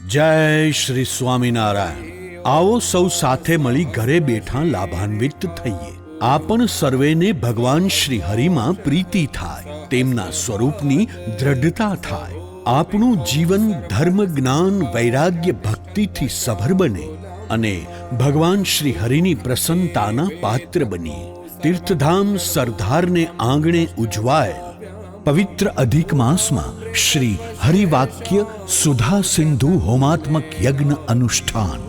જય શ્રી સ્વામિનારાયણ. આવો સૌ સાથે મળી ઘરે બેઠા લાભાન્વિત થઈએ. આપણ સર્વેને ભગવાન શ્રી હરિમાં પ્રીતિ થાય, તેમના સ્વરૂપની દ્રઢતા થાય. આપણું જીવન ધર્મ, જ્ઞાન, વૈરાગ્ય, ભક્તિથી સભર બને અને ભગવાન શ્રી હરિની પ્રસન્નતાના પાત્ર બનીએ. તીર્થધામ સરદારને આંગણે ઉજવાયેલ પવિત્ર અધિક માસમાં શ્રી હરિવાક્ય સુધા સિંધુ હોમાત્મક યજ્ઞ અનુષ્ઠાન.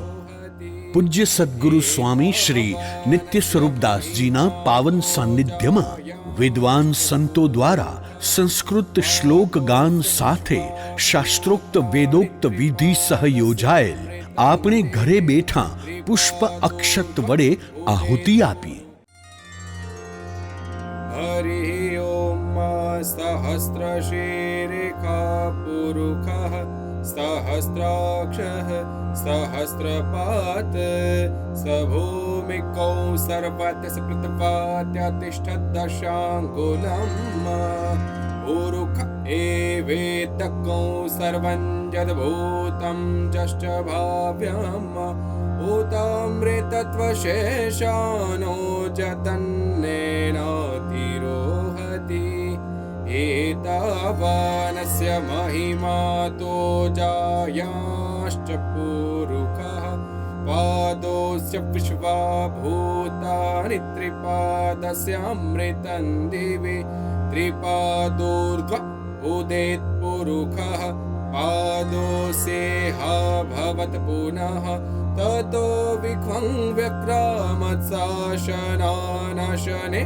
પૂજ્ય સદ્ગુરુ સ્વામી શ્રી નિત્ય સ્વરૂપદાસજીના પાવન સાનિધ્યમાં વિદ્વાન સંતો દ્વારા સંસ્કૃત શ્લોક ગાન સાથે શાસ્ત્રોક્ત વેદોક્ત વિધિ સહ યોજાયેલ આપણે ઘરે બેઠા પુષ્પ અક્ષત વડે આહુતિ આપીએ. સહસ્રશીર્ષા પુરુષઃ સહસ્રાક્ષઃ સહસ્રપાત સભૂમિકૌ સર્વત્ર સ્પૃતપાત્યતિષ્ઠદશાંગુલમ પુરુષ એવેતકૌ સર્વં યદ્ભૂतं જશ્ચ ભાવ્યમ ભૂતામૃતત્વશેષાનો જતન્નેનાતિરોહતિ एतावानस्य महिमातो जायाश्च पुरुषः पादोऽस्य विश्वाभूतानि त्रिपादस्यामृतं दिवि त्रिपादोर्ध्व उदेत् पुरुषः पादोऽस्येहा भवत् पुनः ततो विख्वं व्यक्रामत्साशनानशने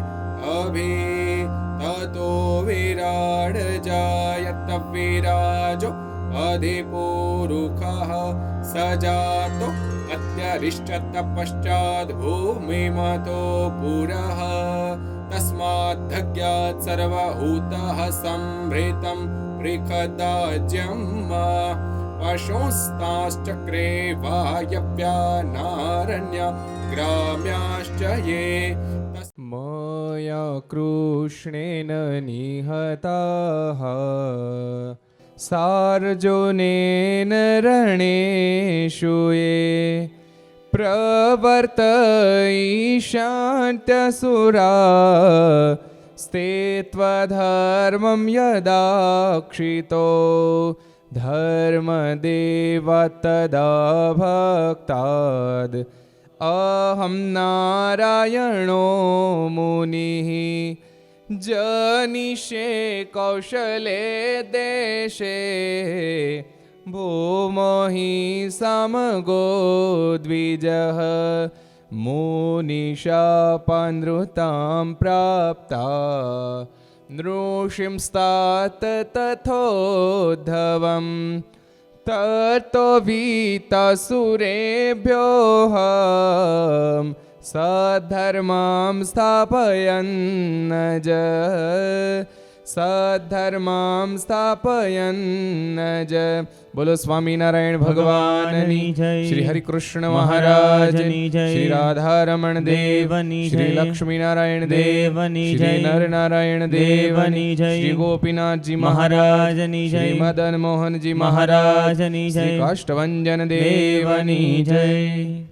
अभि ततो विराड जायत विराजो अधिपुरुषः सजातो अत्यरिष्टत पश्चात् भूमिमतो पुरः तस्माद्धज्ञात् सर्वभूतः संभृतं पृखदाज्यम् पशुंस्ताश्चक्रे वायव्यानारण्य ग्राम्याश्च ये मया कृष्णेन निहताः सार्जुनेन रणेषु ये प्रवर्तयिष्यन्त्यसुरा स्ते त्वधर्मं यदाक्षितो धर्मदेव तदा भक्ताद् अहं नारायणो मुनिः जनिषे कौशले देशे भूमो हि समगो द्विजः मुनिशापानृतां प्राप्ता नृषिंस्तात तथोद्धवम् ततो वीतासुरेभ्योः सद्धर्मां स्थापयन्नज सद्धर्मां स्थापयन्नज. बोलो स्वामीनारायण भगवाननी जय. श्री हरिकृष्ण महाराजनी जय. श्री राधारमण देवनी जय. श्री लक्ष्मीनारायण देवनी जय. श्री नरनारायण देवनी जय. श्री गोपीनाथ जी महाराजनी जय. श्री मदन मोहन जी महाराजनी जय. श्री काष्ठभंजन देवनी जय.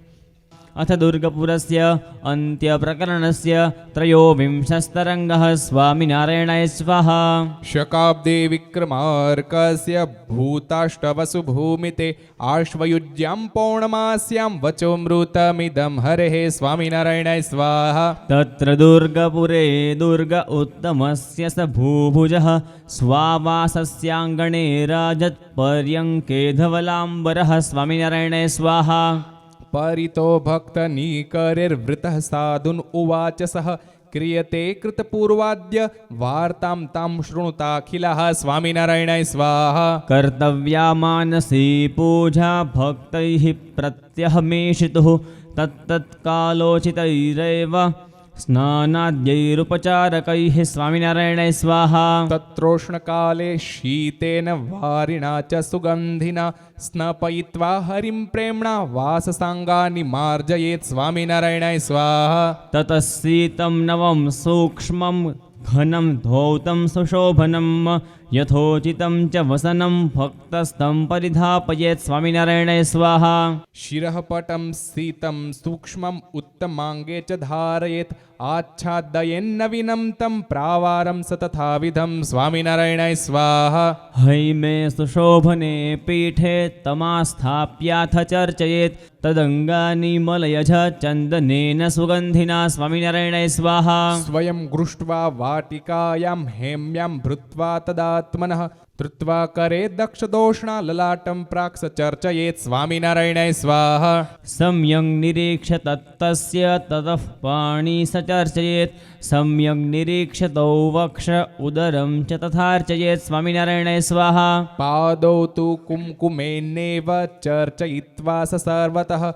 अथ दुर्गपुरस्य अन्त्यप्रकरणस्य त्रयोविंशस्तरङ्गः. स्वामिनारायणाय स्वाहा. शकाब्दे विक्रमार्कस्य भूताष्टवसु भूमिते आश्वयुज्यां पौर्णमास्यां वचोमृतमिदं हरेः. स्वामिनारायणाय स्वाहा. तत्र दुर्गपुरे दुर्ग उत्तमस्य स भूभुजः स्वावासस्याङ्गणे राजत्पर्यङ्के धवलाम्बरः. स्वामिनारायणाय स्वाहा. परितो भक्तनिकरेर्वृतः साधुन् उवाच सः क्रियते कृतपूर्वाद्य वार्तां तां शृणुताखिलः. स्वामिनारायणाय स्वाहा. कर्तव्या मानसी पूजा भक्तैः प्रत्यहमेषितुः तत्तत्कालोचितैरेव स्नानाद्यैरुपचारकैः. स्वामिनारायणाय स्वाहा. तत्रोष्णकाले शीतेन वारिणा च सुगन्धिना स्नपयित्वा हरिं प्रेम्णा वाससाङ्गानि मार्जयेत्. स्वामिनारायणाय स्वाहा. ततः शीतं नवं सूक्ष्मं घनं धौतं सुशोभनं यथोचितं च वसनं भक्तस्तं परिधापयेत् स्वामिनारायणाय स्वाहा शिरः पटं शीतं सूक्ष्मम् उत्तमाङ्गे च धारयेत् आच्छादयेन्नवीनं तं प्रावारं स तथाविधं स्वामिनारायणाय स्वाहा हैमे सुशोभने पीठे तमास्थाप्याथ चर्चयेत् तदङ्गानि मलयज चन्दनेन सुगन्धिना स्वामिनारायणाय स्वाहा स्वयं गृष्ट्वा वाटिकायां हेम्यां भृत्वा तदात्मनः धृत्वा करे दक्षदोष्णा ललाटं प्राक् स चर्चयेत् स्वामिनारायणाय स्वाहा सम्यक् निरीक्ष्य तत्तस्य ततः पाणि स चर्चयेत् सम्यक् निरीक्ष्य तौ वक्ष उदरं च तथार्चयेत् स्वामिनारायणाय स्वाहा पादौ तु कुङ्कुमेनैव चर्चयित्वा स सर्वतः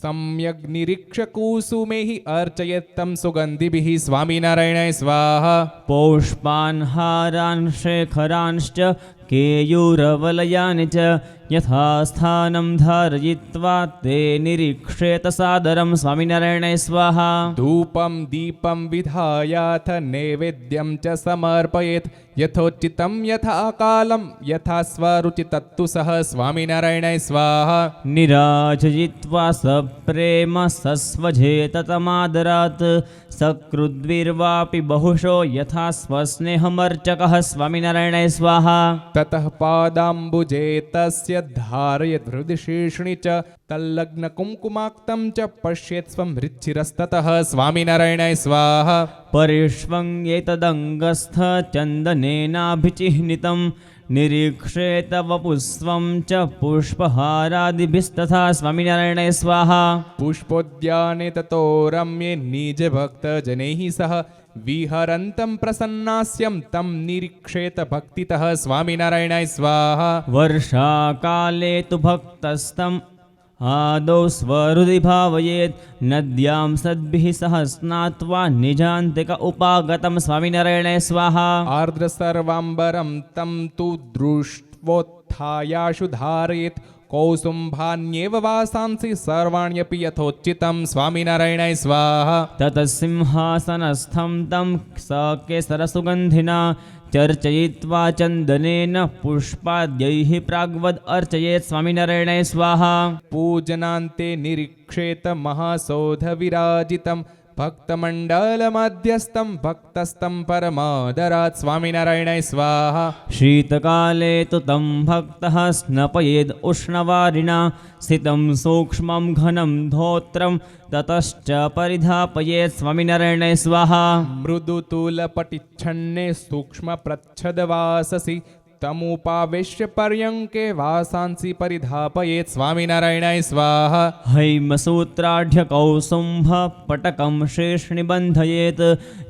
सम्यग् निरीक्ष्य कुसुमे हि अर्चयेत् तं सुगन्धिभिः स्वामिनारायणाय स्वाहा पौष्पान् हारान् शेखरांश्च केयूरवलयानि च यथास्थानं धारयित्वा ते निरीक्षेत सादरं स्वामिनारायणाय स्वाहा धूपं दीपं विधायाथ नैवेद्यं च समर्पयेत् यथोचितं यथा कालं यथा स्वरुचि तत्तु सः स्वामिनारायणाय स्वाहा निराजयित्वा सप्रेम सस्वजेत तमादरात् सकृद्भिर्वापि बहुशो यथा स्वस्नेहमर्चकः स्वामिनारायणाय स्वाहा ततः पादाम्बुजे तस्य धारयेत् हृदि शीर्ष्णि च तल्लग्नकुङ्कुमाक्तं च पश्येत् स्वं हृच्छिरस्ततः स्वामिनारायणाय स्वाहा परिष्वङ्गेतदङ्गस्थ चन्दनेनाभिचिह्नितं निरीक्षेत वपुस्वं च पुष्पहारादिभिस्तथा स्वामिनारायणाय स्वाहा पुष्पोद्याने ततो रम्ये निजभक्तजनैः सह विहरन्तं प्रसन्नास्यं तं निरीक्षेत भक्तितः स्वामिनारायणाय स्वाहा वर्षाकाले तु भक्तस्तम् आदौ स्वहृदि भावयेत् नद्यां सद्भिः सह स्नात्वा निजान्तिक उपागतं स्वामिनारायणाय स्वाहा आर्द्रसर्वाम्बरं तं तु दृष्ट्वोत्थायाशु धारयेत् कौसुम्भान्येव वासांसि सर्वाण्यपि यथोचितं स्वामिनारायणाय स्वाहा ततः सिंहासनस्थं तं सकेसरसुगन्धिना चर्चयित्वा चन्दनेन पुष्पाद्यैः प्राग्वद् अर्चयेत् स्वामिनारायणाय स्वाहा पूजनान्ते निरीक्षेत महासौधविराजितं भक्तमण्डलमध्यस्थं भक्तस्तं परमादरात् स्वामिनारायणाय स्वाहा शीतकाले तु तं भक्तः स्नपयेद् उष्णवारिणा स्थितं सूक्ष्मं घनं धोत्रं ततश्च परिधापयेत् स्वामिनारायणाय स्वाहा मृदुतुलपटिच्छन्ने सूक्ष्मप्रच्छदवाससि तमुपावेश्य पर्यङ्के वासांसि परिधापयेत् स्वामिनारायणाय स्वाहा हैमसूत्राढ्यकौसुम्भ पटकं शेषनिबन्धयेत्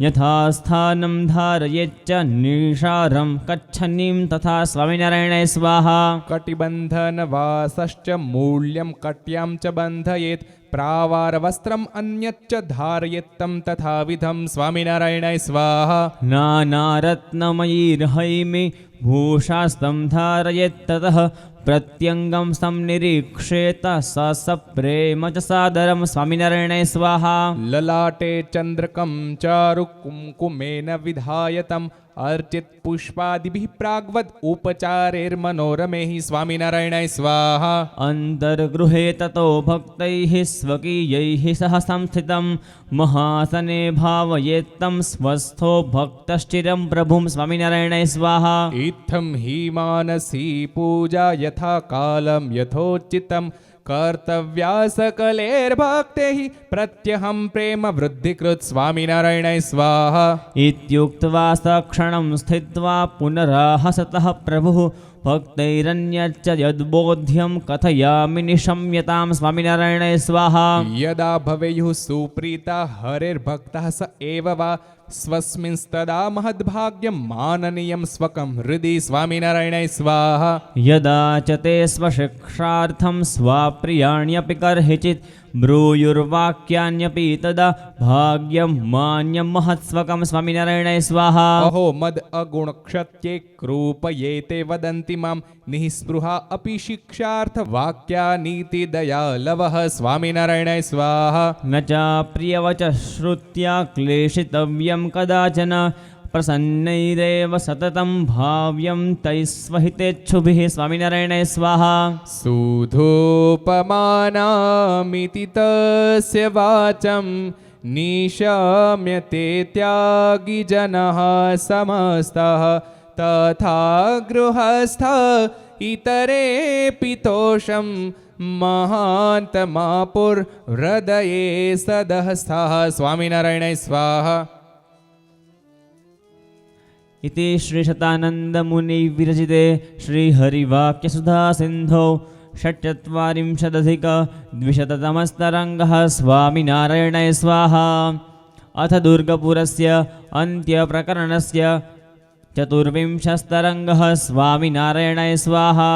यथास्थानं धारयेच्च निषारं कच्छनीं तथा स्वामिनारायणाय स्वाहा कटिबन्धनवासश्च मूल्यं कट्यां च बन्धयेत् प्रावारवस्त्रम् अन्यच्च धारयेत्तं तथाविधं स्वामिनारायणाय स्वाहा नानारत्नमयीर्हैमि भूषास्तं धारयेत्ततः प्रत्यङ्गं संनिरीक्षेत सप्रेम च सादरं स्वामिनारायणाय स्वाहा ललाटे चन्द्रकं चारु कुङ्कुमेन विधायतम् अर्चित पुष्पादिभिः प्राग्वद् उपचारैर्मनोरमैः स्वामिनारायणाय स्वाहा अन्तर्गृहे ततो भक्तैः स्वकीयैः सह संस्थितं महासने भावयेत्तं स्वस्थो भक्तश्चिरं प्रभुं स्वामिनारायणाय स्वाहा इत्थं हि मानसी पूजा यथा कालं यथोचितं कर्तव्या सकलैर्भक्तैः प्रत्यहं प्रेम वृद्धिकृत् स्वामिनारायणाय स्वाहा इत्युक्त्वा सक्षणं स्थित्वा पुनराह सतः प्रभुः भक्तैरन्यच्च यद्बोध्यं कथयामि निशम्यतां स्वामिनारायणाय स्वाहा यदा भवेयुः सुप्रीता हरेर्भक्तः स एव वा स्वस्मिंस्तदा महद्भाग्यं माननीयं स्वकं हृदि स्वामिनारायणाय स्वाहा यदा च ते स्वशिक्षार्थं स्वाप्रियाण्यपि कर्हिचित् ब्रूयुर्वाक्यान्यपि तदा भाग्यं मान्यं महत्स्वकं स्वामिनारायणाय स्वाहा अहो मद अगुणक्षत्ये कृपयेते वदन्ति मां निःस्पृहा अपि शिक्षार्थ वाक्यानीति दयालवः स्वामिनारायणाय स्वाहा न च प्रियवच श्रुत्या क्लेशितव्यं कदाचन प्रसन्नैरेव सततं भाव्यं तैस्वहितेच्छुभिः स्वामिनारायणाय स्वाहा सुधोपमानामिति तस्य वाचं निशम्यते त्यागिजनः समस्तः तथा गृहस्थ इतरेऽपि तोषं महान्तमापुर्हृदये सदहस्थः स्वामिनारायणाय स्वाहा इति श्रीशतानन्दमुनिविरचिते श्रीहरिवाक्यसुधासिन्धौ षट्चत्वारिंशदधिकद्विशततमस्तरङ्गः स्वामिनारायणाय स्वाहा अथ दुर्गपुरस्य अन्त्यप्रकरणस्य चतुर्विंशस्तरङ्गः स्वामिनारायणाय स्वाहा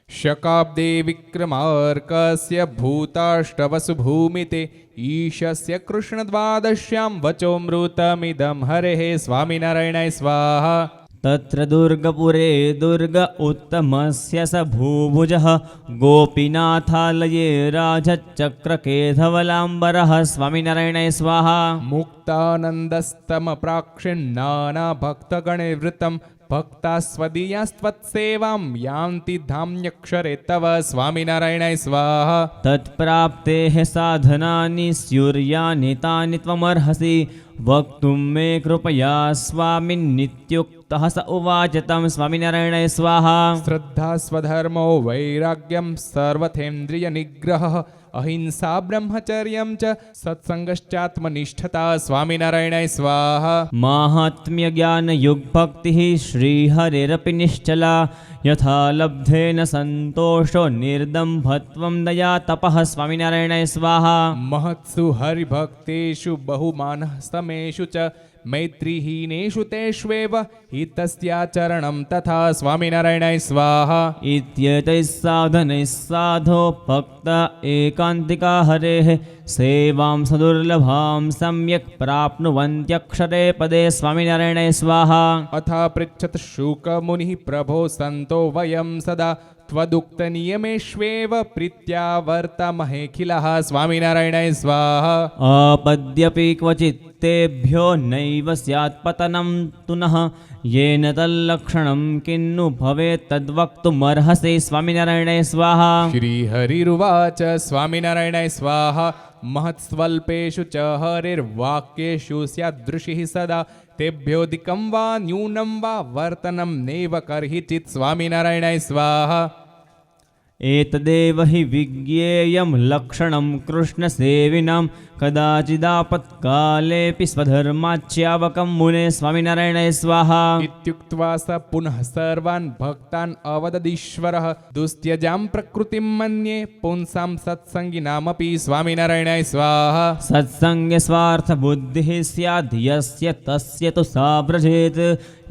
शकाब्दे विक्रमार्कस्य भूताष्टवसु भूमिते ईशस्य कृष्णद्वादश्यां वचोऽमृतमिदं हरेः स्वामिनारायणाय स्वाहा तत्र दुर्गपुरे दुर्ग उत्तमस्य स भूभुजः गोपीनाथालये राजचक्रकेधवलाम्बरः स्वामिनारायणाय स्वाहा मुक्तानन्दस्तमप्राक्षिण्णाना भक्तगणैर्वृतं भक्ता स्वदीयास्त्वत्सेवां यान्ति धाम्यक्षरे तव स्वामिनारायणाय स्वाहा तत्प्राप्तेः साधनानि स्युर्यानि तानि त्वमर्हसि वक्तुं मे कृपया स्वामिन्नित्युक्तः स उवाच तं स्वामिनारायणाय स्वाहा श्रद्धा स्वधर्मो वैराग्यं सर्वथेन्द्रियनिग्रहः अहिंसा ब्रह्मचर्यं च सत्सङ्गश्चात्मनिष्ठता स्वामिनारायणाय स्वाहा माहात्म्यज्ञानयुग्भक्तिः श्रीहरेरपि निश्चला यथा लब्धेन सन्तोषो निर्दम्भत्वं दया तपः स्वामिनारायणाय स्वाहा महत्सु हरिभक्तेषु बहुमानः समेषु च मैत्रीहीनेषु तेष्वेव हितस्याचरणं तथा स्वामिनारायणाय स्वाहा इत्येतैः साधनैः साधो भक्त एकान्तिका हरेः सेवां सदुर्लभां सम्यक् प्राप्नुवन्त्यक्षरे पदे स्वामिनारायणाय स्वाहा अथा पृच्छत् शुकमुनिः प्रभो सन्तो वयं सदा त्वदुक्तनियमेष्वेव प्रीत्या वर्तमहेऽखिलः स्वामिनारायणाय स्वाहा आपद्यपि क्वचित् तेभ्यो नैव स्यात् पतनं तु नः येन तल्लक्षणं किन्नु भवेत् तद्वक्तुमर्हसि स्वामिनारायणाय स्वाहा श्रीहरिरुवाच स्वामिनारायणाय स्वाहा महत्स्वल्पेषु च हरिर्वाक्येषु स्यादृशिः सदा तेभ्योऽधिकं वा न्यूनं वा वर्तनं नैव कर्हिचित् स्वामिनारायणाय स्वाहा एतदेव हि विज्ञेयं लक्षणं कृष्णसेविनां कदाचिदापत्कालेऽपि स्वधर्माच्यावकं मुने स्वामिनारायणाय स्वाहा इत्युक्त्वा स पुनः सर्वान् भक्तान् अवददीश्वरः दुस्त्यजां प्रकृतिं मन्ये पुंसां सत्सङ्गिनामपि स्वामिनारायणाय स्वाहा सत्सङ्गे स्वार्थबुद्धिः स्याद् यस्य तस्य तु सा व्रजेत्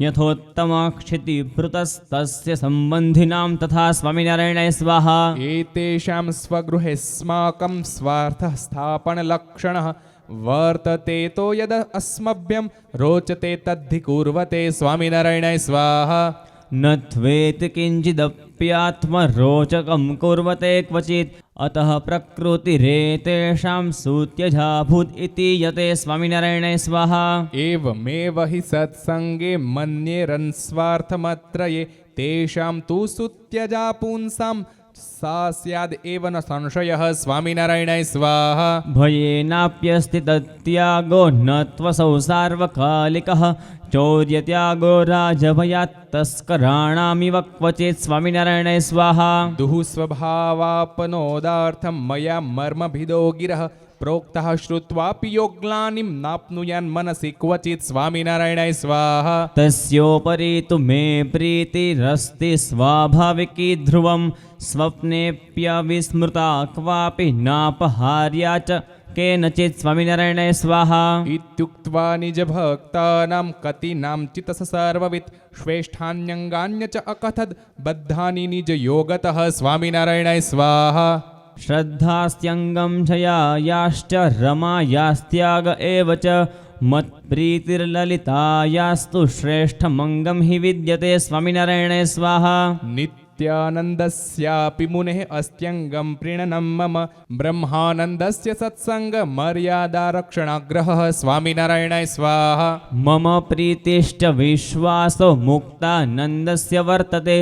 यथोत्तमाक्षितिभृतस्तस्य सम्बन्धिनां तथा स्वामिनारायणाय स्वाहा एतेषां स्वगृहे स्माकं स्वार्थः स्थापनलक्षणः वर्तते तो यद अस्मभ्यं रोचते तद्धि कुर्वते स्वामिनारायणाय स्वाहा न त्वेति किञ्चिदप्यात्मरोचकं कुर्वते क्वचित् अतः प्रकृतिरेतेषां सुत्यजाभूत् इति यते स्वामिनारायणाय स्वाहा एवमेव हि सत्सङ्गे मन्येरन्स्वार्थमत्रये तेषां तु सुत्यजा पुंसां सा स्याद् एव न संशयः स्वामिनारायणाय स्वाहा भयेनाप्यस्ति तत्यागो न त्वसौ सार्वकालिकः चौर्यत्यागो राजभयात् तस्कराणामिव क्वचित् स्वामिनारायणाय स्वाहा दुःस्वभावापनोदार्थं मया मर्मभिदो गिरः प्रोक्तः श्रुत्वापि योग्लानिं नाप्नुयान् मनसि क्वचित् स्वामिनारायणाय स्वाहा तस्योपरि तु मे प्रीतिरस्ति स्वाभाविकी ध्रुवं स्वप्नेऽप्यविस्मृता क्वापि नापहार्या च केनचित् स्वामिनारायणाय स्वाहा इत्युक्त्वा निजभक्तानां कतीनां चितस सर्ववित् श्रेष्ठान्यङ्गान्य च अकथद् बद्धानि निजयोगतः स्वामिनारायणाय स्वाहा श्रद्धास्त्यङ्गं जयायाश्च रमायास्त्याग एव च मत्प्रीतिर्ललितायास्तु श्रेष्ठमङ्गं हि विद्यते स्वामिनारायणाय स्वाहा नित्यानन्दस्यापि मुनेः अस्त्यङ्गं प्रीणनं मम ब्रह्मानन्दस्य सत्सङ्ग मर्यादारक्षणाग्रहः स्वामिनारायणाय स्वाहा मम प्रीतिश्च विश्वासो मुक्तानन्दस्य वर्तते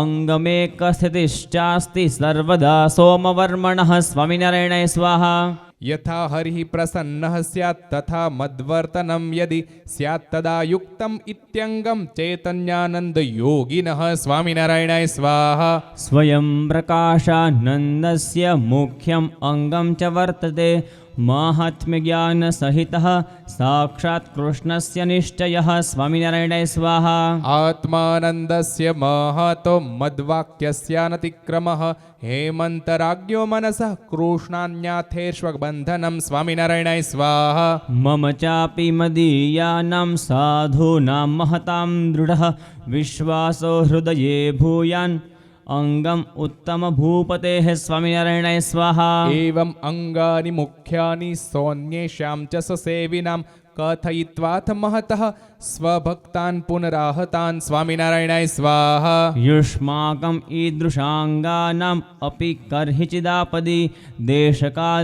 अङ्गमेकस्थितिश्चास्ति सर्वदा सोमवर्मणः स्वामिनारायणाय स्वाहा यथा हरिः प्रसन्नः स्यात् तथा मद्वर्तनं यदि स्यात् तदा युक्तम् इत्यङ्गं चैतन्यानन्दयोगिनः स्वामिनारायणाय स्वाहा स्वयं प्रकाशानन्दस्य मुख्यम् अङ्गं च वर्तते माहात्म्यज्ञानसहितः साक्षात् कृष्णस्य निश्चयः स्वामिनारायणाय स्वाहा आत्मानन्दस्य महतो मद्वाक्यस्यानतिक्रमः हेमन्तराज्ञो मनसः कृष्णान्याथेष्वबन्धनं स्वामिनारायणाय स्वाहा मम चापि मदीयानां साधूनां महतां दृढः विश्वासो हृदये भूयान् अङ्गम् उत्तमभूपतेः स्वामिनारायणाय स्वाहा एवम् अङ्गानि मुख्यानि सोऽन्येषां च ससेविनां कथयित्वाथ महतः स्वभक्तान् पुनराहतान् स्वामिनारायणाय स्वाहा युष्माकम् ईदृशाङ्गानाम् अपि कर्हिचिदापदि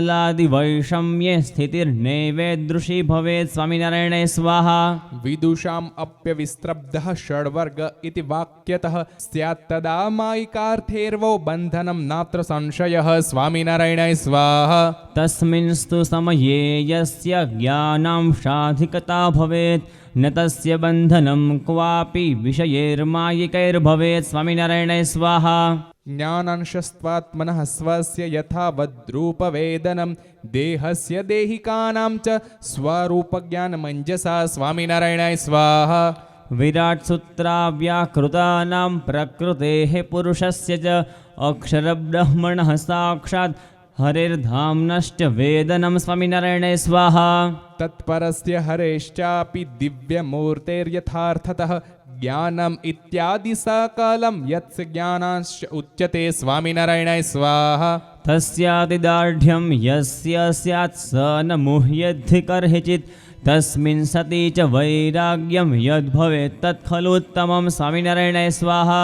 देशकालादिवैषम्ये स्थितिर्नैवेदृशी भवेत् स्वामिनारायणाय स्वाहा विदुषाम् अप्यविस्त्रब्धः षड्वर्ग इति वाक्यतः स्यात् तदा मायिकार्थेर्वो बन्धनं नात्र संशयः स्वामिनारायणाय स्वाहा तस्मिंस्तु समये यस्य ज्ञानांशाधिकता भवेत् न तस्य बन्धनं क्वापि विषयैर्मायिकैर्भवेत् स्वामिनारायणाय स्वाहा ज्ञानांशस्त्वात्मनः स्वस्य यथावद्रूपवेदनं देहस्य देहिकानां च स्वरूपज्ञानमञ्जसा स्वामिनारायणाय स्वाहा विराट्सूत्राव्याकृतानां प्रकृतेः पुरुषस्य च अक्षरब्रह्मणः साक्षात् हरिर्धाम्नश्च वेदनं स्वामिनारायणाय स्वाहा तत्परस्य हरेश्चापि दिव्यमूर्तेर्यथार्थतः ज्ञानम् इत्यादि सकलं यत्स ज्ञानांश्च उच्यते स्वामिनारायणाय स्वाहा तस्यादिदार्ढ्यं यस्य स्यात् स न मुह्यद्धि कर्हिचित् तस्मिन् सति च वैराग्यं यद्भवेत् तत् खलुत्तमं स्वामिनारायणाय स्वाहा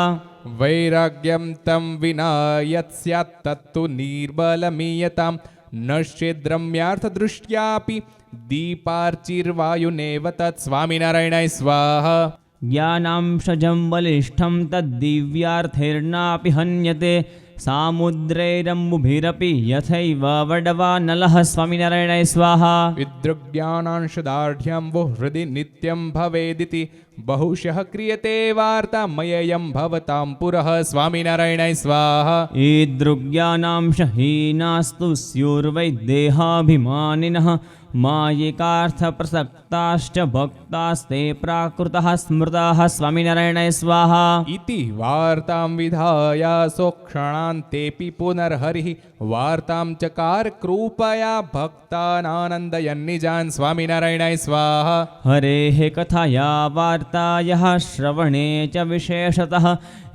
वैराग्यं तं विना यत् स्यात् तत्तु निर्बलमीयतां नश्चेद्रम्यार्थदृष्ट्यापि दीपार्चिर्वायुनेव तत् स्वामिनारायणाय स्वाहा ज्ञानांशजं बलिष्ठं तद्दिव्यार्थैर्नापि हन्यते सामुद्रैरम्बुभिरपि यथैव वडवानलः स्वामिनारायणाय स्वाहा विदृग्ज्ञानांशदार्ढ्यं वो हृदि नित्यं भवेदिति बहुशः क्रियते वार्ता मयेयं भवतां पुरः स्वामिनारायणाय स्वाहा ईदृग्ज्ञानांशहीनास्तु स्युर्वै देहाभिमानिनः मायिकार्थप्रसक्ताश्च भक्तास्ते प्राकृतः स्मृताः स्वामिनारायणाय स्वाहा इति वार्तां विधाय सोक्षणान्तेऽपि पुनर्हरिः वार्तां चकार कृपया भक्तानानन्दयन्निजान् स्वामिनारायणाय स्वाहा हरेः कथाया वार्तायाः श्रवणे च विशेषतः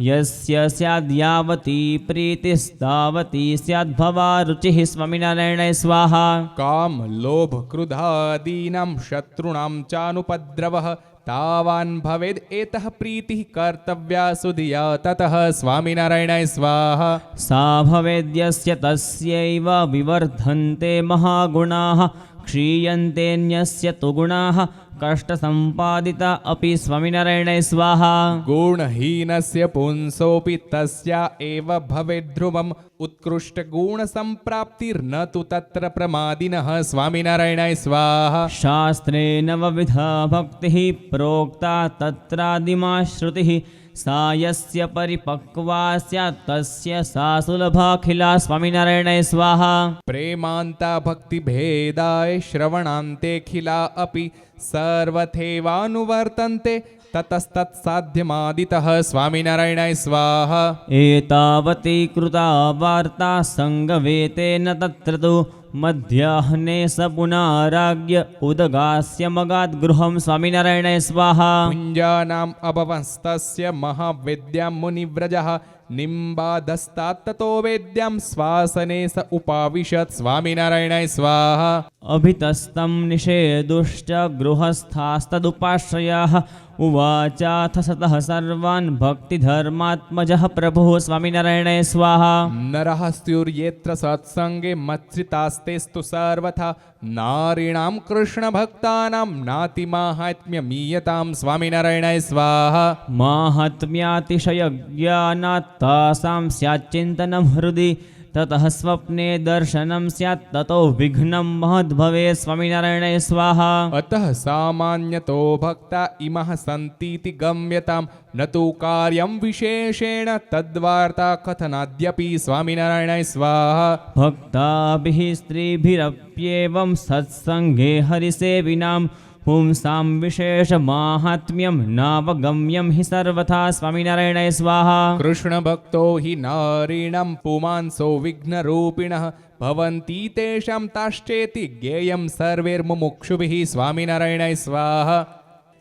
यस्य स्याद्यावती प्रीतिस्तावती स्याद्भवा रुचिः स्वामिनारायणाय स्वाहा काम लोभ क्रुधादीनां शत्रूणां चानुपद्रवः तावान् भवेद् एतः प्रीतिः कर्तव्या सुधिया ततः स्वामिनारायणाय स्वाहा सा भवेद्यस्य तस्यैव विवर्धन्ते महागुणाः क्षीयन्तेऽन्यस्य तु गुणाः कष्टसम्पादिता अपि स्वामिनारायणाय स्वाहा गुणहीनस्य पुंसोऽपि तस्या एव भवेद्ध्रुवम् उत्कृष्टगुणसम्प्राप्तिर्न तु तत्र प्रमादिनः स्वामिनारायणाय स्वाहा शास्त्रे नवविधा भक्तिः प्रोक्ता तत्रादिमा श्रुतिः सा यस्य परिपक्वा स्यात् तस्य सा सुलभाखिला स्वामिनारायणाय स्वाहा प्रेमान्ता भक्तिभेदाय श्रवणान्तेऽखिला अपि सर्वथैवानुवर्तन्ते ततस्तत्साध्यमादितः स्वामिनारायणाय स्वाहा एतावती कृता वार्ता सङ्गवेतेन तत्र तु મધ્યાહ્ને સ પુનારાગ્ય ઉદગાસ્યમગાદ ગૃહમ. સ્વામિનારાયણાય સ્વાહા. પુંજાનામ અભવંસ્તસ્ય મહાવેદ્યામ મુનિવ્રજઃ નિમ્બાદસ્તાત્તતો વેદ્યામ શ્વાસને સ ઉપાવિશત. સ્વામિનારાયણાય સ્વાહા. અભિતસ્તમ નિષેદુશ્ચ ગૃહસ્થાસ્તદુપાશ્રયાઃ ઉવાચાથ સતઃ સર્વાન ભક્તિધર્માત્મજઃ પ્રભુઃ. સ્વામિનારાયણાય સ્વાહા. નરઃ સ્યુર્યેત્ર સત્સંગે મત્સિતાસ્તેસ્તુ સર્વથા નારીણામ કૃષ્ણ ભક્તાનામ નાતિ માહાત્મ્યમીયતામ. સ્વામિનારાયણાય સ્વાહા. માહાત્મ્યાતિશયજ્ઞાનાત્તાસાં સ્યાચ્ચિંતનમ હૃદિ તતઃ સ્વપ્ને દર્શનમ સ્યાत् તતો વિઘ્નમ મહદ્ભવે. સ્વામિનારાયણાય સ્વાહા. અતઃ સામાન્યતો ભક્તા ઇમઃ સંતીતિ ગમ્યતામ ન તુ કાર્યમ વિશેષેણ તદ્વાર્તા કથનાદ્યપિ. સ્વામિનારાયણાય સ્વાહા. ભક્તાભિઃ સ્ત્રીભિરપ્યેવં સત્સંગે હરિસેવિનામ પુંસાં વિશેષ માહાત્મ્યમ નાવગમ્યમ હિ સર્વથા. સ્વામિનારાયણાય સ્વાહા. કૃષ્ણ ભક્તો હિ નારીણામ પુમાંસો વિઘ્નરૂપિણઃ ભવન્તિ તેષાં તાશ્ચેતિ જ્ઞેયં સર્વૈર્મુમુક્ષુભિઃ. સ્વામિનારાયણાય સ્વાહા.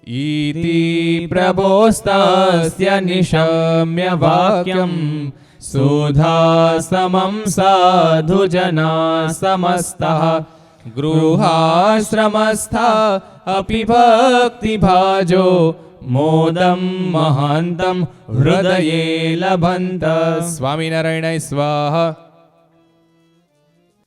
ઈતિ પ્રભોસ્તસ્ય નિશમ્ય વાક્યમ સુધાસમં સાધુ જના સમસ્તઃ ગૃહાશ્રમસ્થા અપિ ભક્તિભાજો મોદમ મહાંતમ હૃદયે લભંત. સ્વામિનારાયણાય સ્વાહા.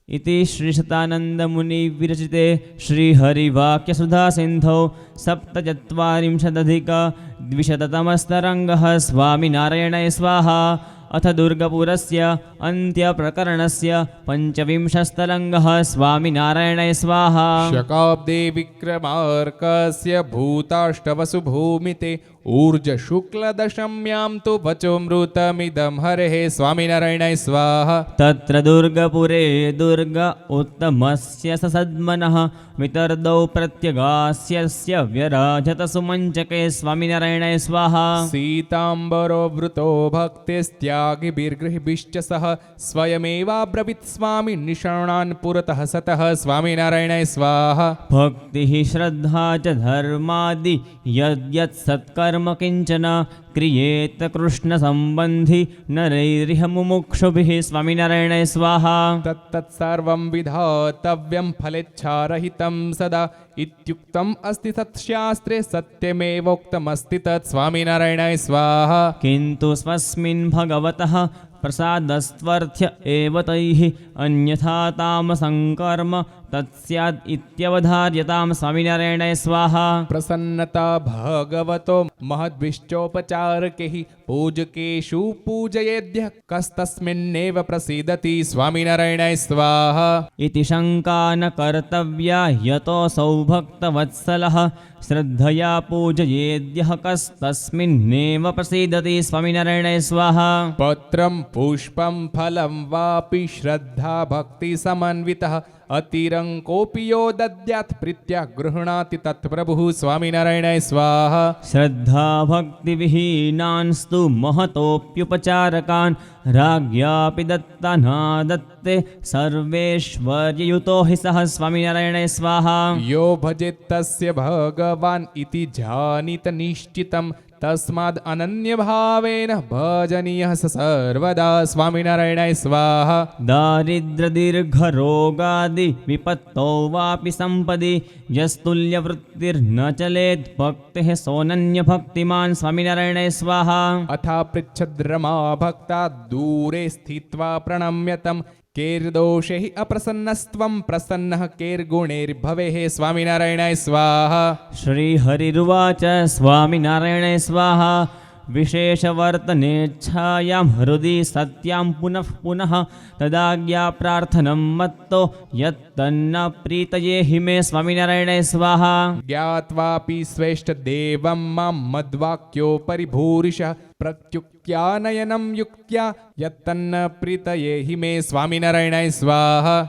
इति श्रीशतानन्दमुनिविरचिते श्रीहरिवाक्यसुधासिन्धौ सप्तचत्वारिंशदधिकद्विशततमस्तरङ्गः. स्वामिनारायणाय स्वाहा. अथ दुर्गपुरस्य अन्त्यप्रकरणस्य पञ्चविंशस्तरङ्गः. स्वामिनारायणाय स्वाहा. शकाब्दे विक्रमार्कस्य भूताष्टवसु भूमिते ऊर्ज शुक्लदशम्यां तु वचोमृतमिदं हरेः. स्वामिनारायणाय स्वाहा. तत्र दुर्गपुरे दुर्ग उत्तमस्य ससद्मनः वितर्दौ प्रत्यगास्यस्य व्यराजत सुमञ्चके. स्वामिनारायणाय स्वाहा. सीताम्बरो वृतो भक्तिस्त्यागिभिर्गृहिभिश्च सह स्वयमेवाब्रवीत् स्वामी निषण्णान् पुरतः सतः. स्वामिनारायणाय स्वाहा. भक्तिः श्रद्धा च धर्मादि यद्यत् सत्कर्म किञ्चन क्रियेत कृष्णसम्बन्धि नरैरिह मुमुक्षुभिः. स्वामिनारायणाय स्वाहा. तत्तत्सर्वं विधातव्यं फलेच्छारहितं सदा इत्युक्तम् अस्ति सत्शास्त्रे सत्यमेवोक्तमस्ति तत्. स्वामिनारायणाय स्वाहा. किन्तु स्वस्मिन् भगवतः प्रसादस्त्वर्थ्य एव तैः अन्यथा तामसङ्कर्म तत्स्याद् इत्यवधार्यताम्. स्वामिनारायणाय स्वाहा. प्रसन्नता भगवतो महद्विश्चोपचारकैः पूजकेषु पूजयेद्यः कस्तस्मिन्नेव प्रसीदति. स्वामिनारायणाय स्वाहा. इति शङ्का न कर्तव्या यतोऽसौ भक्तवत्सलः श्रद्धया पूजयेद्यः कस्तस्मिन्नेव प्रसीदति. स्वामिनारायणाय स्वाहा. पत्रं पुष्पं फलं वापि श्रद्धा भक्ति समन्वितः अतिरङ्कोऽपि यो दद्यात् प्रीत्या गृह्णाति तत्प्रभुः. स्वामिनारायणाय स्वाहा. श्रद्धा भक्तिविहीनांस्तु महतोऽप्युपचारकान् राज्ञापि दत्ता दत्ते सर्वेश्वर्ययुतो हि सः. स्वामिनारायणाय स्वाहा. यो भजेत् तस्य भगवान् इति जानीत निश्चितं तस्माद् अनन्यभावेन भजनीयः स सर्वदा. स्वामिनारायणाय स्वाहा. दारिद्र्यदीर्घरोगादि विपत्तौ वापि सम्पदि यस्तुल्यवृत्तिर्न चलेत् भक्तिः सोऽनन्यभक्तिमान्. स्वामिनारायणाय स्वाहा. अथा पृच्छद्रमा भक्ता दूरे स्थित्वा प्रणम्यतं केर्दोषैः अप्रसन्नस्त्वं प्रसन्नः केर्गुणैर्भवेः. स्वामिनारायणाय स्वाहा. श्रीहरिरुवाच. स्वामिनारायणाय स्वाहा. विशेषवर्तनेच्छायां हृदि सत्यां पुनः पुनः तदाज्ञाप्रार्थनं मत्तो यत्तन्न प्रीतये हि मे. स्वामिनारायणाय स्वाहा. ज्ञात्वापि स्वेष्टदेवं मां मद्वाक्योपरि भूरिशः प्रत्युक्त्यानयनं युक्त्या यत्तन्न प्रीतये हि मे. स्वामिनारायणाय स्वाहा.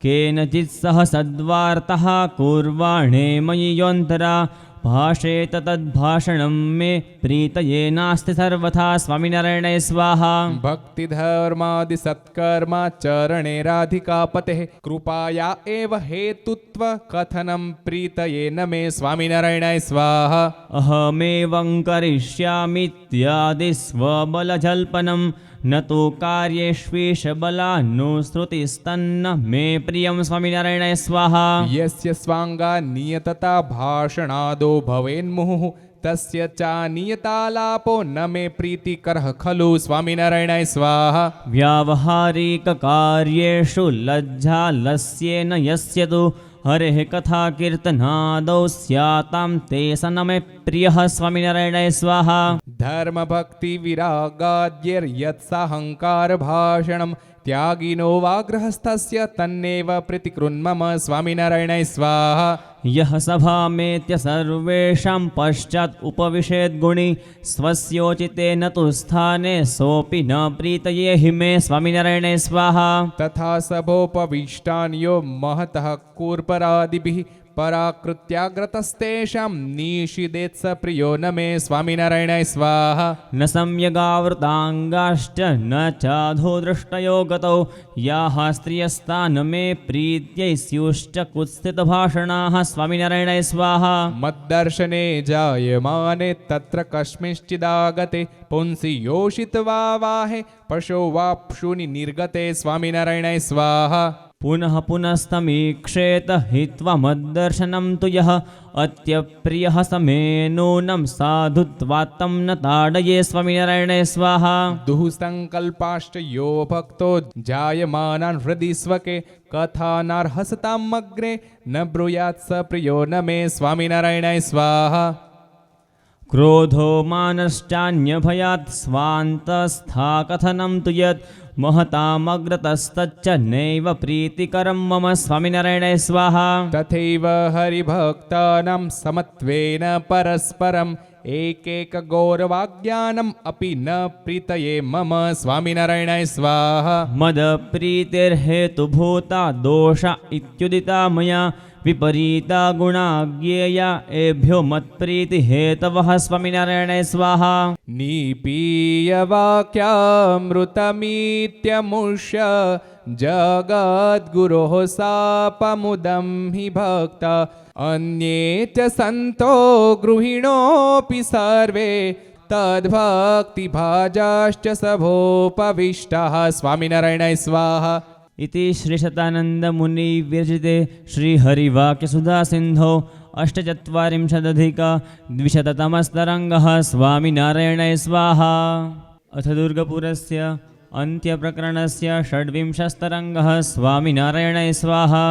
केनचित् सह सद्वार्तः कुर्वाणे मयि योऽन्तरा ભાષેત તદ્ભાષણમ મે પ્રીતયે નાસ્તિ સર્વથા સ્વામિનારાયણાય સ્વાહા ભક્તિ ધર્માદિ સત્કર્માચરણે રાધિકાપતે કૃપાયા એવ હેતુત્વ કથનમ પ્રીતયે ન મે સ્વામિનારાયણાય સ્વાહા અહમેવં કરિષ્યામિત્યાદિ સ્વબલજલ્પનમ ન તો કાર્યેષ્વીષબલાનુસૃતિસ્તન્ન મે પ્રિયં સ્વામિનારાયણાય સ્વાહા યસ્ય સ્વાંગા નિયતતા ભાષણાદો ભવેન્મુહુઃ તસ્ય ચાનિયતાલાપો ન મે પ્રીતિકરઃ ખલુ સ્વામિનારાયણાય સ્વાહા વ્યાવહારિક કાર્યેષુ લજ્જાલસ્યેન યસ્ય તુ હરેઃ કથા કીર્તનાદૌ સ્યાતામ તે સ ન મે પ્રિયઃ સ્વામિનારાયણાય સ્વાહા ધર્મ ભક્તિ વિરાગાદ્યર્યત્સાહંકાર ભાષણમ ત્યાગીનો વાગ્રહસ્થસ્ય તન્નેવ પ્રતિકૃન્મમ સ્વામિનારાયણાય સ્વાહા યહ સભામેત્ય સર્વેષાં પશ્ચાત ઉપવિશેદ ગુણી સ્વસ્યોચિતે ન તુ સ્થાને સોપી ન પ્રીતયે હિ મે સ્વામિનારાયણાય સ્વાહા તથા સભોપવિષ્ટાન યો મહતઃ કૂર્પરાદિભિઃ પરાકૃત્યાગ્રતસ્તેષાં નિષિદેત્સ પ્રિયો ન મે સ્વામિનારાયણાય સ્વાહા ન સમ્યગાવૃતાંગાશ્ચ ન ચાધો દૃષ્ટયો ગતૌ યાહ સ્ત્રિયસ્તા ન મે પ્રીત્यै સ્યુશ્ચ કુત્સિતભાષણાઃ સ્વામિનારાયણાય સ્વાહા મદ્દર્શને જાયમાને તત્ર કસ્મિંશ્ચિદાગતે પુંસી યોષિત્વા વાહે પશો વાપ્શુનિ નિર્ગતે સ્વામિનારાયણાય સ્વાહા પુનઃ પુનસ્તમીક્ષેત હિત્વા મદ્દર્શનમ તુ યઃ અત્યપ્રિયઃ સમે નૂനം સાધુત્વાત્તમ ન તાડયે સ્વામિનારાયણાય સ્વાહા દુઃસંકલ્પાશ્ચ યો ભક્તો જાયમાનાન હૃદિ સ્વકે કથાનાર્હસતામગ્રે ન બ્રૂયાત્ સ પ્રિયો ન મે સ્વામિનારાયણાય સ્વાહા ક્રોધો માનશ્ચાન્યભયાत् સ્વાંતસ્થા કથનમ તુ યत् મહતામગ્રતસ્તચ્ચ નૈવ પ્રીતિકરમ મમ સ્વામિનારાયણાય સ્વાહા તથૈવ હરિભક્તાનાં સમત્વેન પરસ્પરમ એકૈક ગૌરવાજ્ઞાનમ અપી ન પ્રીતયે મમ સ્વામિનારાયણાય સ્વાહા મદ પ્રીતિર્હેતુભૂતા દોષ ઇત્યુદિતા મયા વિપરીતા ગુણાજ્ઞેયા એભ્યો મત્પ્રીતિ હેતવઃ સ્વામિનારાયણાય સ્વાહા નિપીય વાક્યામૃતમીત્યમુષ્ય જગદ્ગુરોઃ સાપમુદં હિ ભક્તા અન્યે ચ સંતો ગૃહિણોऽપि સર્વે તદ્ભક્તિભાજાશ્ચ સભોપવિષ્ટાઃ સ્વામિનારાયણાય સ્વાહા इति श्रीशतानन्दमुनिविरचिते श्रीहरिवाक्यसुधासिन्धौ अष्टचत्वारिंशदधिकद्विशततमस्तरङ्गः स्वामिनारायणाय स्वाहा अथ दुर्गपुरस्य अन्त्यप्रकरणस्य षड्विंशस्तरङ्गः स्वामिनारायणाय स्वाहा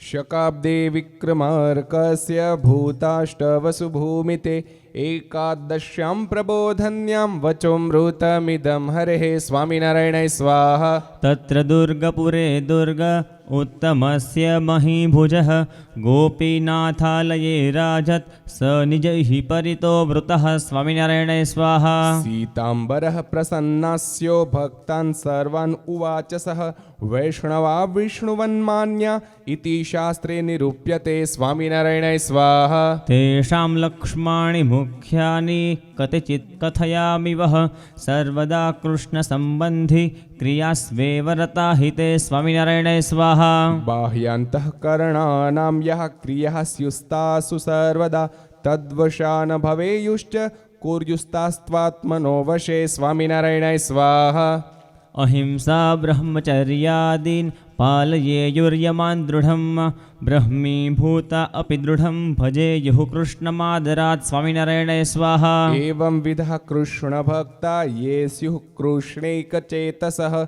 शकाब्दे विक्रमार्कस्य भूताष्टवसु भूमिते एकादश्यां प्रबोधन्यां वचोऽमृतमिदं हरेः स्वामिनारायणाय स्वाहा तत्र दुर्गपुरे दुर्ग उत्तमस्य महीभुजः गोपीनाथालये राजत् स निजैः परितो वृतः स्वामिनारायणाय स्वाहा सीताम्बरः प्रसन्नास्यो भक्तान् सर्वान् उवाच सः वैष्णवा विष्णुवन्मान्या इति शास्त्रे निरूप्यते स्वामिनारायणाय स्वाहा तेषां लक्ष्माणि मुख्यानि कतिचित् कथयामि वः सर्वदा कृष्णसम्बन्धि क्रियास्वेव रता हि ते स्वामिनारायणाय स्वाहा बाह्यान्तःकरणानां यः क्रियाः स्युस्तासु सर्वदा तद्वशा न भवेयुश्च कुर्युस्तास्त्वात्मनो वशे स्वामिनारायणाय स्वाहा अहिंसा ब्रह्मचर्यादीन् पालयेयुर्यमान् दृढं ब्रह्मीभूता अपि दृढं भजेयुः कृष्णमादरात् स्वामिनारायणाय स्वाहा एवं विधः कृष्णभक्ता ये स्युः कृष्णैकचेतसः